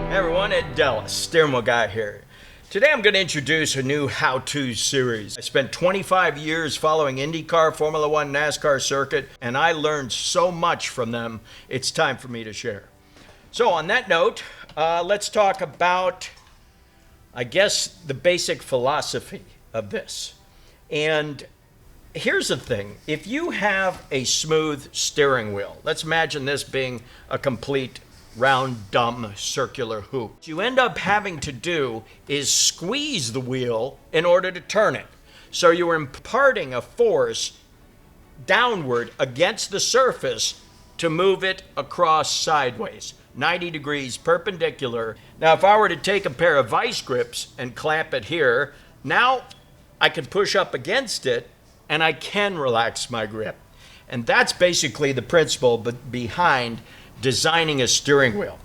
Hey everyone, Ed Dellis, steering wheel guy here. Today I'm going to introduce a new how-to series. I spent 25 years following IndyCar, Formula One, NASCAR circuit, and I learned so much from them, it's time for me to share. So on that note, let's talk about, I guess, the basic philosophy of this. And here's the thing. If you have a smooth steering wheel, let's imagine this being a complete round, dumb, circular hoop. What you end up having to do is squeeze the wheel in order to turn it. So you're imparting a force downward against the surface to move it across sideways, 90 degrees perpendicular. Now, if I were to take a pair of vice grips and clamp it here, now I can push up against it and I can relax my grip. And that's basically the principle behind designing a steering wheel.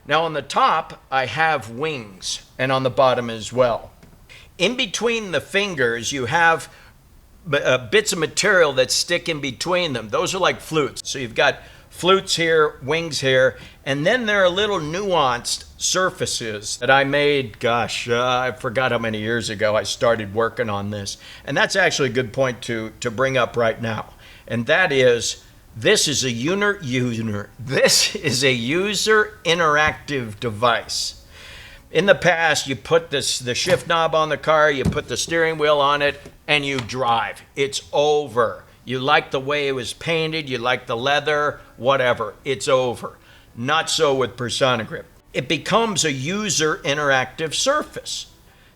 Now on the top, I have wings, and on the bottom as well. In between the fingers, you have bits of material that stick in between them. Those are like flutes. So you've got flutes here, wings here, and then there are little nuanced surfaces that I made, I forgot how many years ago I started working on this. And that's actually a good point to bring up right now. And that is, this is a user interactive device. In the past, you put the shift knob on the car, you put the steering wheel on it, and you drive. It's over. You like the way it was painted, you like the leather, whatever. It's over. Not so with PersonaGrip. It becomes a user interactive surface.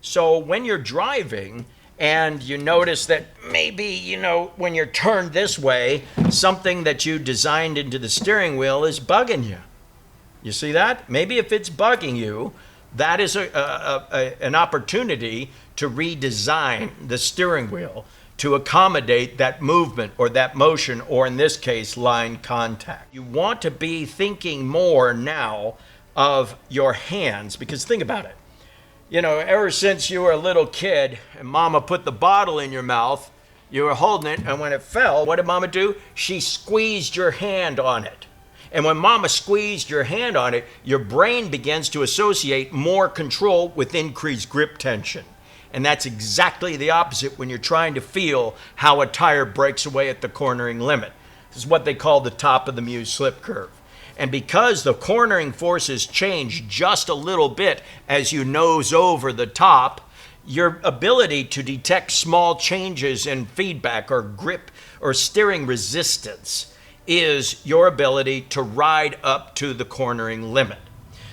So when you're driving, and you notice that maybe, when you're turned this way, something that you designed into the steering wheel is bugging you. You see that? Maybe if it's bugging you, that is an opportunity to redesign the steering wheel to accommodate that movement or that motion, or in this case, line contact. You want to be thinking more now of your hands, because think about it. Ever since you were a little kid and mama put the bottle in your mouth, you were holding it, and when it fell, what did mama do? She squeezed your hand on it. And when mama squeezed your hand on it, your brain begins to associate more control with increased grip tension. And that's exactly the opposite when you're trying to feel how a tire breaks away at the cornering limit. This is what they call the top of the Muse slip curve. And because the cornering forces change just a little bit as you nose over the top, your ability to detect small changes in feedback or grip or steering resistance is your ability to ride up to the cornering limit.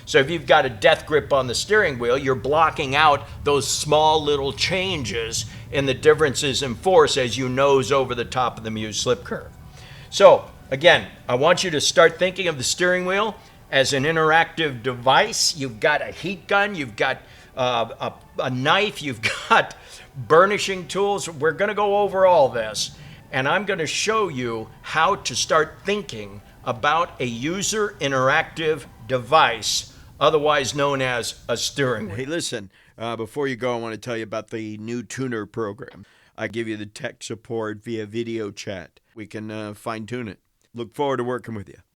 So if you've got a death grip on the steering wheel, you're blocking out those small little changes in the differences in force as you nose over the top of the Muse slip curve. So again, I want you to start thinking of the steering wheel as an interactive device. You've got a heat gun, you've got a knife, you've got burnishing tools. We're going to go over all this, and I'm going to show you how to start thinking about a user interactive device, otherwise known as a steering wheel. Hey, listen, before you go, I want to tell you about the new tuner program. I give you the tech support via video chat. We can fine-tune it. Look forward to working with you.